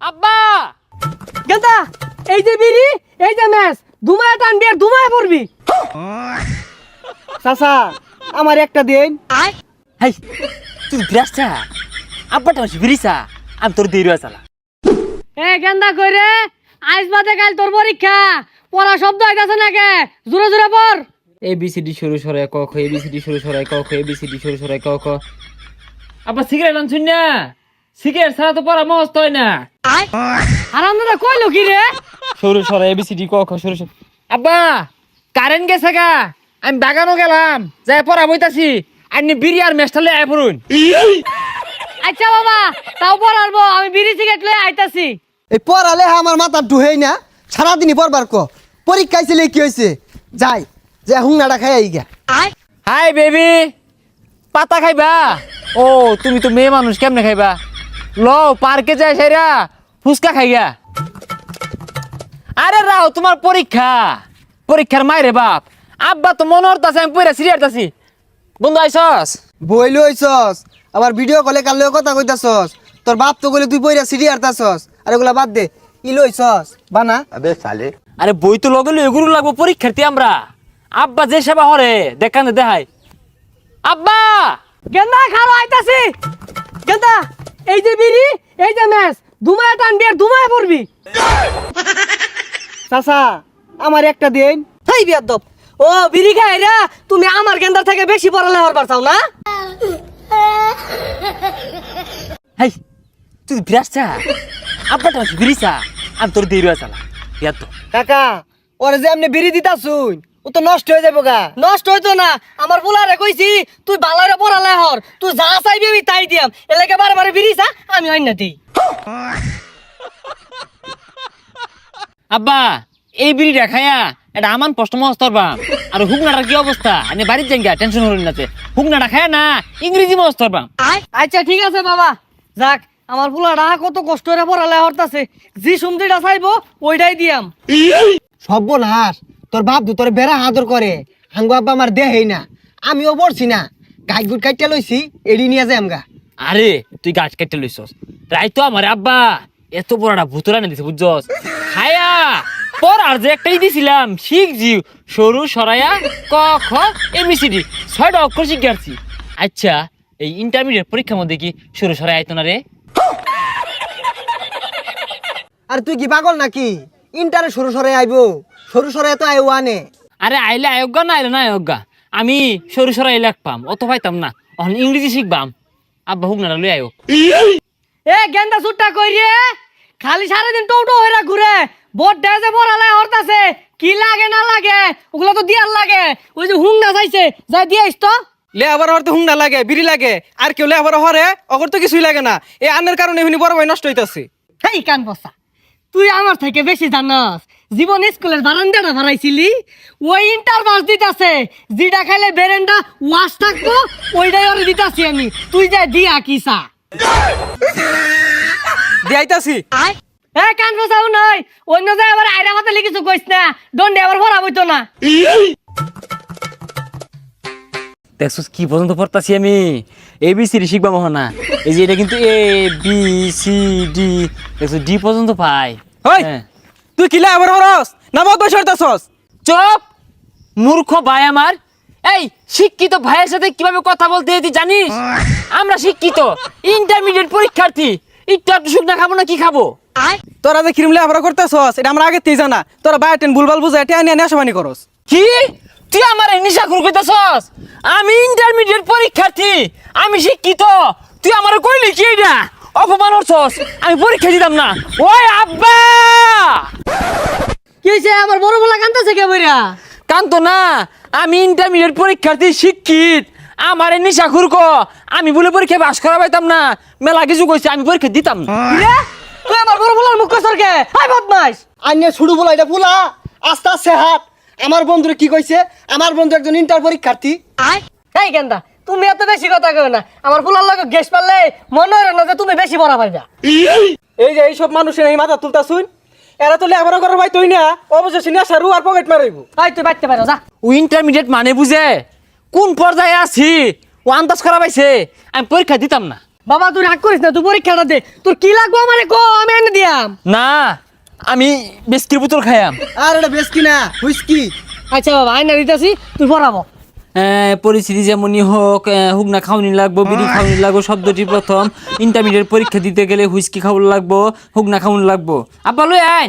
আব্বা গেন্দা এই যে বিড়ি এই যে ম্যাচ দুমায় টানবি আর দুমায় পড়বি। চাচা আমার একটা দিন। হাই তুই বিরাসা আব্বাটা মাসি বিরিসা আমি তোর দেরি চালা। এ গেন্দা কইরে আইস বাদে কাল তোর পরীক্ষা পড়া শব্দ হইতাছে নাকি জোরে জোরে পড়। ABCD শুরু সরে ক খ ABCD শুরু সরে ক খ ABCD শুরু সরে ক খ। আব্বা সিগারেট আনছুন না? সিগারেট ছাড়া তো পড়া মস্ত হয় না। আরামদাদা কইলো কি রে? শুরু সরে ABCD ক খ শুরু সরে। আব্বা কারেন্ট গেছে গা, আমি বাগানও গেলাম যাই পড়া বইতাছি। আপনি বিড়ি আর মেস্টালে আয় পড়ুন। আচ্ছা বাবা তাও পড়াবো, আমি বিড়ি সিগারেট লয়ে আইতাছি। এই পড়ালে আমার মাথা ঢুহেই না, সারাদিনই পড়বার ক। পরীক্ষা ছিল কি হয়েছে, যাই যে হুংনাটা খাই আই গা। হাই বেবি, পাতা খাইবা? ও তুমি তো মেয়ে মানুষ, কেমনে খাইবা? ল পার্কে যাই সাইরা ফুচকা খাইগা। আরে রাও তোমার পরীক্ষা, পরীক্ষার মাইরে বাপ। আব্বা তো মনে হতাছে আমি পড়া সিরিয়াসতাছি। বন্ধু আইসস? বই লইছস আবার ভিডিও কলে কার লগে কথা কইতাছস। তোর বাপ তো কইলে তুই পইরা সিডি আরতাছস। আর এগুলা বাদ দে, ই লইছস বানা। আরে বই তো লগে এগুলো লাগবো পরীক্ষার্থী আমরা। আব্বা যে সেবা হরে দেখান দেখাই। আব্বা গেন্দা খালো আইতাছি। গেন্দা এই যে বিড়ি এই যে ম্যাচ দুমায় টানবি আর দুমায় পড়বি। চাচা আমার একটা দিন। হেই বিয়াদব, ও বিড়ি খাইরা তুমি আমার গেন্দার থেকে বেশি পড়ালে হরবার চাও না? হাই তুই বিরাসা আব্বাটা মাসি বিরিসা আমি তোর দেরি চালা। ইয়ার তো কাকা ওরে যে আপনি বিড়ি দিতাছুন ও তো নষ্ট হয়ে যাবো গা। নষ্ট হইতো না, আমার বুলারে কইছি তুই বালারে পড়ালে হর, তুই যা চাইবি আমি তাই দিয়াম। এলাকে বারে বারে বিড়িছা আমি অন্য দিই। আব্বা এই বিড়িটা খায়া এটা আমান প্রশ্ন মস্তর বাম। আর হুকনাটার কি অবস্থা? আমি বাড়ির যাই টেনশন হলেন না। হুকনাটা খায় না ইংরেজি মস্তর বাম। আচ্ছা ঠিক আছে বাবা, যাক আমার বুলারা কত কষ্ট করে পড়ালে হরতাছে, যে সুমদিটা চাইবো ওইটাই দিয়াম। সর্বনাশ, তোর বাপ তো তোর বেড়া আদর করে, হাঙ্গু আব্বা আমার দেহেই না। আমিও পড়ছি না, গাই গুট কাইটা লইছি, এড়ি নিয়ে যাই আমগা। আরে তুই গাছ কেটে লইছস তাই তো আমার আব্বা এত বড়টা ভুতুরা না দিছে বুঝছস। খায়া পর আর যে একটাই দিছিলাম শিখ জিউ সরু সরাইয়া ক খ ABCD 6টা অক্ষর শিখাচ্ছি। আচ্ছা এই ইন্টারমিডিয়েট পরীক্ষার মধ্যে কি সরু সরাই আইতো না রে? আর তুই কি পাগল নাকি? ইন্টারে সরু সরে আইবো, সরু সরে তো আইও আনে। আরে আইলে আয়োগা না আইলে না আয়োগা, আমি সরু সরাই লাগপাম অত পাইতাম না। এখন ইংরেজি শিখবাম। আব্বা হুক না লই আয়ো। এ গেন্দা সুট্টা কই রে, খালি সারাদিন টোটো হইরা ঘুরে বোট ডেজে পড়ালে হরতাছে। কি লাগে না লাগে ওগুলো তো দিয়ার লাগে। ওই যে হুংনা চাইছে যাই দিয়াইস তো। লে আবার হরতে হুংনা লাগে, বিড়ি লাগে, আর কেউ লে আবার হরে অগর তো কিছুই লাগে না। এই আন্নের কারণে এমনি বড় ভাই নষ্ট হইতাছে। হেই কান বসা, তুই আমার থেকে বেশি জানাস। জীবন স্কুলের বারান্দাটা বানাইছিলি, ওই ইন্টার বাস দিতাছে। যেটা খাইলে বেরেন্ডা ওয়াশ থাকবো ওইটাই ওরে দিতাছি আমি। তুই যা দিয়া কিসা দিয়াইতাছি। এ কান বসাও নয়, অন্য জায়গায় আবার আইরা মাথা লিখিস কইস না, দণ্ডে আবার ভরা বইতো না। দেখছস কি পর্যন্ত পড়তাছি আমি? ABCD শিখবা মহনা। এই যে এটা কিন্তু ABCD দেখছস ডি পর্যন্ত পাই। ওই হ্যাঁ। তুই কিলা আবার হরস না বহুত বয়স হইতাছস? চুপ মূর্খ ভাই আমার। এই শিক্ষিত ভাইয়ের সাথে কিভাবে কথা বলতে হয় তুই জানিস? আমরা শিক্ষিত ইন্টারমিডিয়েট পরীক্ষার্থী, একটু একটু শুকনা খাবো না কি খাবো? তোরা যে কিরম লে আবার করতেছস এটা আমরা আগে তেই জানা। তোরা বায়োটেন ভুলভাল বুঝাই টেয়া নিয়ে নেশাবানি করস। কি তুই আমার নিশা খুর কইতাছস? আমি ইন্টারমিডিয়েট পরীক্ষার্থী, আমি শিক্ষিত, তুই আমার কইলি কি এটা? অপমান করছস, আমি পরীক্ষা দিতাম না। ওই আব্বা কি হইছে? আমার বড় বলা কান্দাছে কে বইরা? কান্ত না, আমি ইন্টারমিডিয়েট পরীক্ষার্থী শিক্ষিত, আমার নিশা খুর ক। আমি বলে পরীক্ষা পাস করা পাইতাম না, মেলা কিছু কইছে, আমি পরীক্ষা দিতাম না। কি রে? তুই আমার বড় বলার মুখ কসর কে? হাই বদমাইশ। আইনে ছুড়ু বলা এটা ফুলা, আস্তে আস্তে হাত। আমার বন্ধুরে কি কইছে? আমার বন্ধু একজন ইন্টার পরীক্ষার্থী। এই গেন্দা তুমি এত বেশি কথা কও না। আমার ফুলার লগে গেস পারলে মনে হয় না যে তুমি বেশি বড় পাইবা। এই যে এইসব মানুষের এই মাথা তুলতাছুন, এরা তো লে আবার করে ভাই তুই না অবশেষে নেশা রু আর পকেট মারাইবো। এই তুই বাইতে পারো যা। ও ইন্টারমিডিয়েট মানে বুঝে কোন পর্যায়ে আছি ও আন্দাজ করা পাইছে, আমি পরীক্ষা দিতাম না। বাবা তুই রাগ করিস না, তুই পরীক্ষাটা দে। তোর কি লাগবো আমারে কো, আমি এনে দিয়াম। খাইতাম। না আমি বিস্কির বোতল খাইয়াম। আর এটা বেশ কিনা হুইস্কি। আচ্ছা বাবা আইনা দিতেছি তুই পড়াবো। পরিস্থিতি যেমনই হোক, হুক না খাওয়ানি লাগবো, বিড়ি খাওয়ানি লাগবো, শব্দটি প্রথম। ইন্টারমিডিয়েট পরীক্ষা দিতে গেলে হুইস্কি খাওয়ানো লাগবো, হুক না খাওয়ানো লাগবো। আব্বা লই আয়।